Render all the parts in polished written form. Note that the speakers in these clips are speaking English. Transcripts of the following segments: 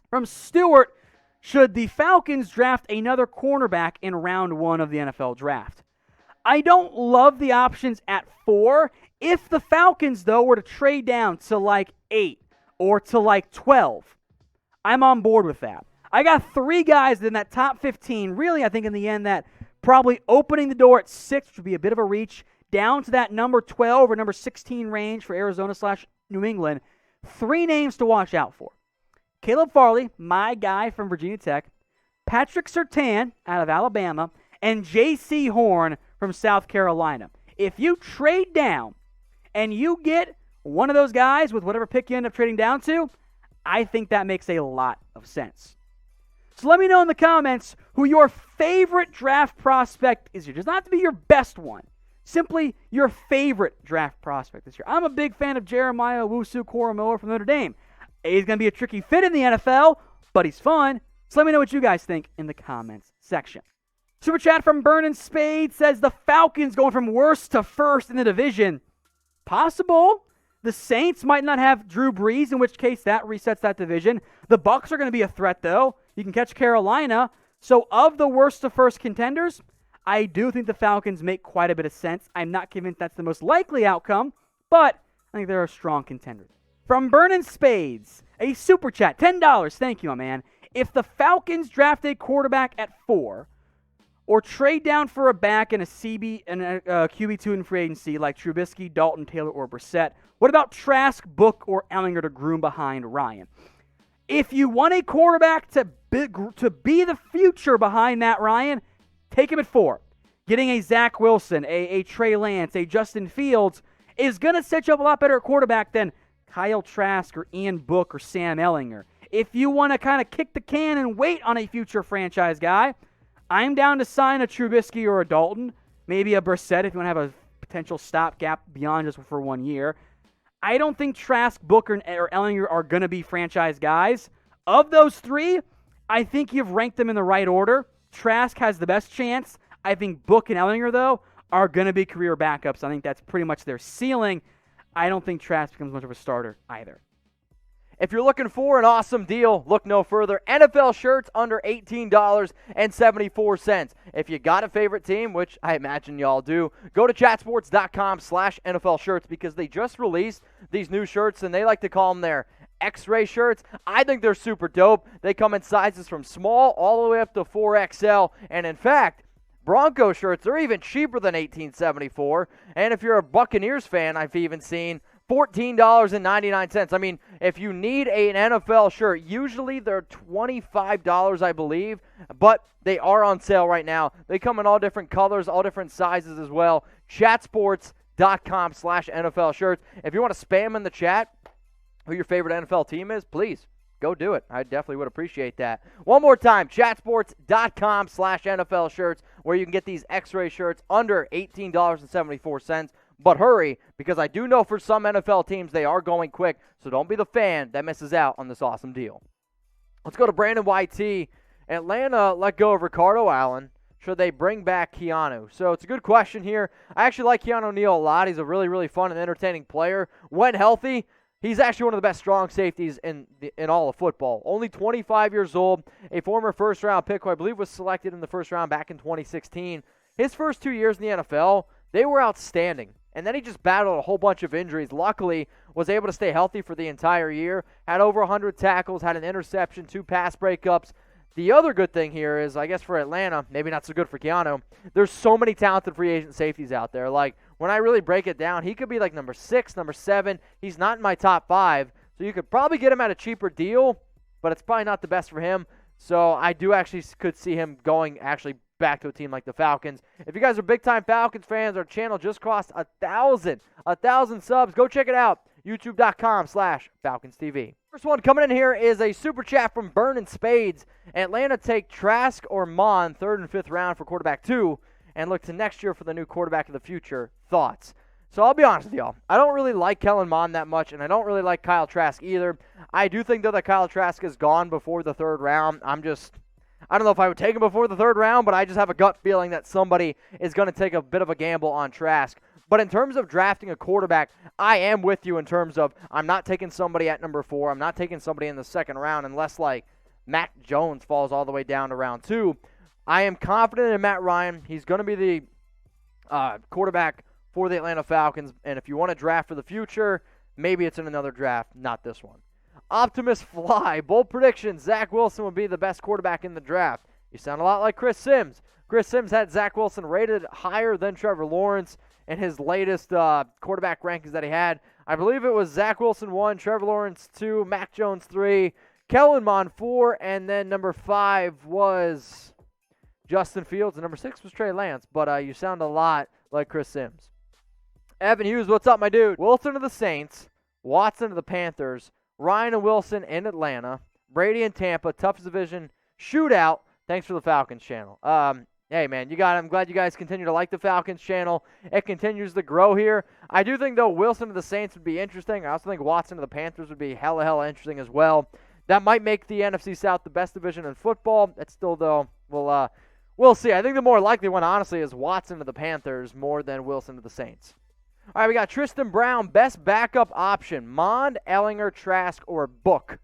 From Stewart, should the Falcons draft another cornerback in round 1 of the NFL draft? I don't love the options at 4. If the Falcons, though, were to trade down to like 8 or to like 12, I'm on board with that. I got 3 guys in that top 15. Really, I think in the end that probably opening the door at 6 would be a bit of a reach down to that number 12 or number 16 range for Arizona/New England. 3 names to watch out for. Caleb Farley, my guy from Virginia Tech, Patrick Surtain out of Alabama, and J.C. Horn from South Carolina. If you trade down and you get one of those guys with whatever pick you end up trading down to, I think that makes a lot of sense. So let me know in the comments who your favorite draft prospect is here. It does not have to be your best one. Simply your favorite draft prospect this year. I'm a big fan of Jeremiah Owusu-Koramoah from Notre Dame. He's going to be a tricky fit in the NFL, but he's fun. So let me know what you guys think in the comments section. Super chat from Burnin' Spade says the Falcons going from worst to first in the division. Possible. The Saints might not have Drew Brees, in which case that resets that division. The Bucs are going to be a threat, though. You can catch Carolina. So of the worst to first contenders, I do think the Falcons make quite a bit of sense. I'm not convinced that's the most likely outcome, but I think they're a strong contender. From Burnin' Spades, a super chat, $10. Thank you, my man. If the Falcons draft a quarterback at 4, or trade down for a back and a QB2 in free agency like Trubisky, Dalton, Taylor, or Brissett, what about Trask, Book, or Ellinger to groom behind Ryan? If you want a quarterback to be the future behind Matt Ryan, take him at 4. Getting a Zach Wilson, a Trey Lance, a Justin Fields is going to set you up a lot better at quarterback than Kyle Trask or Ian Book or Sam Ellinger. If you want to kind of kick the can and wait on a future franchise guy, I'm down to sign a Trubisky or a Dalton, maybe a Brissett if you want to have a potential stopgap beyond just for 1 year. I don't think Trask, Book, or Ellinger are going to be franchise guys. Of those 3, I think you've ranked them in the right order. Trask has the best chance. I think Book and Ellinger, though, are going to be career backups. I think that's pretty much their ceiling. I don't think Trask becomes much of a starter either. If you're looking for an awesome deal, look no further. NFL shirts under $18.74. If you got a favorite team, which I imagine y'all do, go to chatsports.com/NFL shirts because they just released these new shirts, and they like to call them their X-ray shirts. I think they're super dope. They come in sizes from small all the way up to 4XL, and in fact, Bronco shirts are even cheaper than $18.74. And if you're a Buccaneers fan, I've even seen $14.99. I mean, if you need an NFL shirt, usually they're $25, I believe, but they are on sale right now. They come in all different colors, all different sizes as well. Chatsports.com/NFL shirts. If you want to spam in the chat who your favorite NFL team is, please go do it. I definitely would appreciate that. One more time, chatsports.com/NFL shirts, where you can get these X-ray shirts under $18.74. But hurry, because I do know for some NFL teams they are going quick, so don't be the fan that misses out on this awesome deal. Let's go to Brandon YT. Atlanta let go of Ricardo Allen. Should they bring back Keanu? So it's a good question here. I actually like Keanu Neal a lot. He's a really, really fun and entertaining player. When healthy, he's actually one of the best strong safeties in all of football. Only 25 years old, a former first-round pick who I believe was selected in the first round back in 2016. His first 2 years in the NFL, they were outstanding. And then he just battled a whole bunch of injuries. Luckily, was able to stay healthy for the entire year. Had over 100 tackles, had an interception, 2 pass breakups. The other good thing here is, I guess for Atlanta, maybe not so good for Keanu, there's so many talented free agent safeties out there. Like, when I really break it down, he could be like number 6, number 7. He's not in my top 5. So you could probably get him at a cheaper deal, but it's probably not the best for him. So I do actually could see him going actually back to a team like the Falcons. If you guys are big-time Falcons fans, our channel just crossed 1,000 subs. Go check it out, youtube.com/FalconsTV. First one coming in here is a super chat from Burnin' Spades. Atlanta take Trask or Mon, 3rd and 5th round for quarterback 2, and look to next year for the new quarterback of the future. Thoughts? So I'll be honest with y'all. I don't really like Kellen Mond that much, and I don't really like Kyle Trask either. I do think, though, that Kyle Trask is gone before the 3rd round. I don't know if I would take him before the 3rd round, but I just have a gut feeling that somebody is going to take a bit of a gamble on Trask. But in terms of drafting a quarterback, I am with you in terms of I'm not taking somebody at number 4. I'm not taking somebody in the 2nd round unless, like, Mac Jones falls all the way down to round 2. I am confident in Matt Ryan. He's going to be the quarterback for the Atlanta Falcons, and if you want to draft for the future, maybe it's in another draft, not this one. Optimus Fly, bold prediction, Zach Wilson will be the best quarterback in the draft. You sound a lot like Chris Sims. Chris Sims had Zach Wilson rated higher than Trevor Lawrence in his latest quarterback rankings that he had. I believe it was Zach Wilson 1, Trevor Lawrence 2, Mac Jones 3, Kellen Mond 4, and then number 5 was Justin Fields, and number 6 was Trey Lance, but you sound a lot like Chris Sims. Evan Hughes, what's up, my dude? Wilson to the Saints, Watson to the Panthers, Ryan and Wilson in Atlanta, Brady in Tampa, toughest division, shootout. Thanks for the Falcons channel. Hey, man, I'm glad you guys continue to like the Falcons channel. It continues to grow here. I do think, though, Wilson to the Saints would be interesting. I also think Watson to the Panthers would be hella interesting as well. That might make the NFC South the best division in football. That's still, though, we'll see. I think the more likely one, honestly, is Watson to the Panthers more than Wilson to the Saints. All right, we got Tristan Brown, best backup option, Mond, Ellinger, Trask, or Book.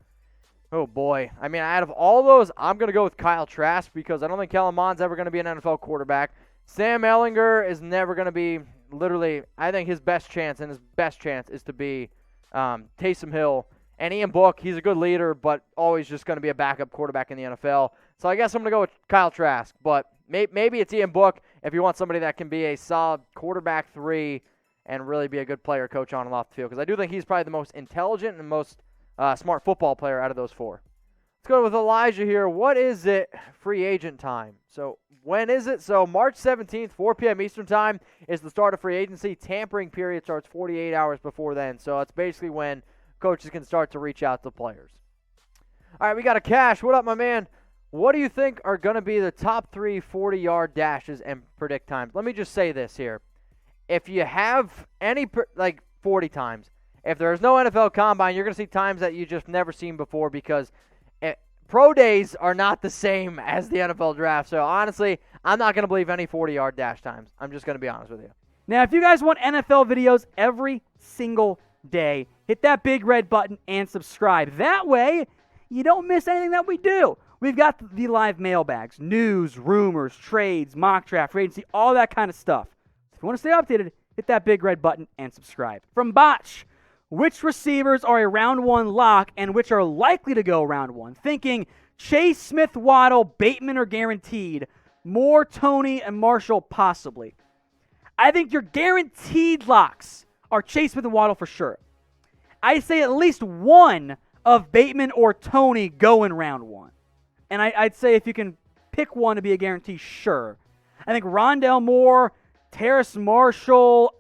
Oh, boy. I mean, out of all those, I'm going to go with Kyle Trask because I don't think Kellen Mond's ever going to be an NFL quarterback. Sam Ellinger is never going to be literally, I think his best chance is to be Taysom Hill. And Ian Book, he's a good leader, but always just going to be a backup quarterback in the NFL. So I guess I'm going to go with Kyle Trask. But maybe it's Ian Book if you want somebody that can be a solid quarterback 3 and really be a good player coach on and off the field. Because I do think he's probably the most intelligent and most smart football player out of those 4. Let's go with Elijah here. What is it? Free agent time. So when is it? So March 17th, 4 p.m. Eastern time is the start of free agency. Tampering period starts 48 hours before then. So it's basically when coaches can start to reach out to players. All right, we got a Cash. What up, my man? What do you think are going to be the top 3 40-yard dashes and predict times? Let me just say this here. If you have any, 40 times, if there's no NFL Combine, you're going to see times that you just never seen before because pro days are not the same as the NFL Draft. So, honestly, I'm not going to believe any 40-yard dash times. I'm just going to be honest with you. Now, if you guys want NFL videos every single day, hit that big red button and subscribe. That way, you don't miss anything that we do. We've got the live mailbags, news, rumors, trades, mock draft, free agency, all that kind of stuff. If you want to stay updated, hit that big red button and subscribe. From Botch, which receivers are a round 1 lock and which are likely to go round 1? Thinking Chase, Smith, Waddle, Bateman are guaranteed. Moore, Toney, and Marshall possibly. I think your guaranteed locks are Chase, Smith, and Waddle for sure. I say at least one of Bateman or Toney go in round 1. And I'd say if you can pick one to be a guarantee, sure. I think Rondell Moore, Terrace Marshall,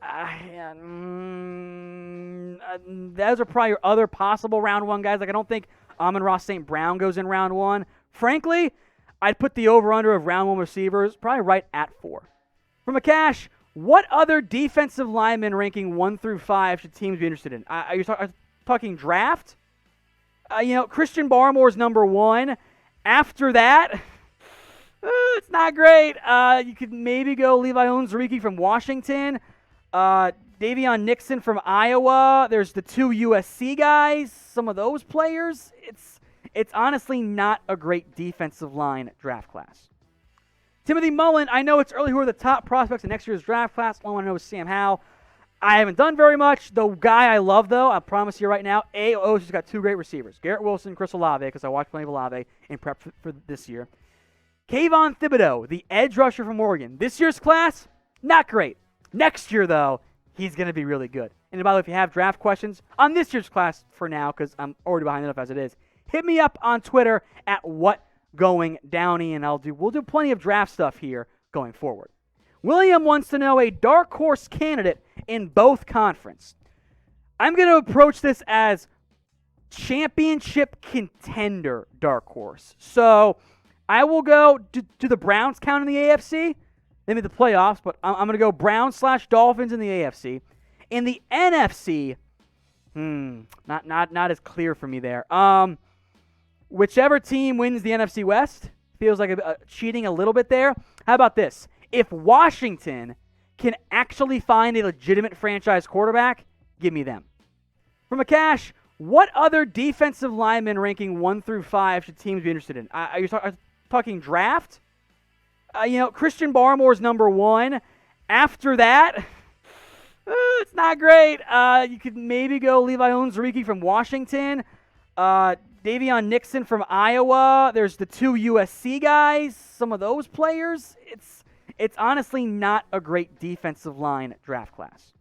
those are probably your other possible round 1 guys. I don't think Amon-Ra St. Brown goes in round 1. Frankly, I'd put the over-under of round 1 receivers probably right at 4. From a Cash, what other defensive lineman ranking 1 through 5 should teams be interested in? Are you talking draft? Christian Barmore's number 1. After that, it's not great. You could maybe go Levi Onwuzurike from Washington. Davion Nixon from Iowa. There's the 2 USC guys. Some of those players. It's honestly not a great defensive line draft class. Timothy Mullen, I know it's early. Who are the top prospects in next year's draft class? All I want to know is Sam Howell. I haven't done very much. The guy I love, though, I promise you right now, AO's got 2 great receivers. Garrett Wilson, Chris Olave, because I watched plenty of Olave in prep for this year. Kayvon Thibodeau, the edge rusher from Oregon. This year's class, not great. Next year, though, he's going to be really good. And by the way, if you have draft questions on this year's class for now, because I'm already behind enough as it is, hit me up on Twitter at whatgoingdowney, and we'll do plenty of draft stuff here going forward. William wants to know a dark horse candidate in both conference. I'm going to approach this as championship contender dark horse. So I will go, do the Browns count in the AFC? Maybe the playoffs, but I'm going to go Browns/Dolphins in the AFC. In the NFC, not as clear for me there. Whichever team wins the NFC West feels like cheating a little bit there. How about this? If Washington can actually find a legitimate franchise quarterback, give me them. From a Cash, What other defensive lineman ranking 1 through 5 should teams be interested in? Are you talking draft? Christian Barmore's number 1. After that, it's not great. You could maybe go Levi Onwuzurike from Washington. Davion Nixon from Iowa. There's the 2 USC guys. Some of those players. It's honestly not a great defensive line draft class.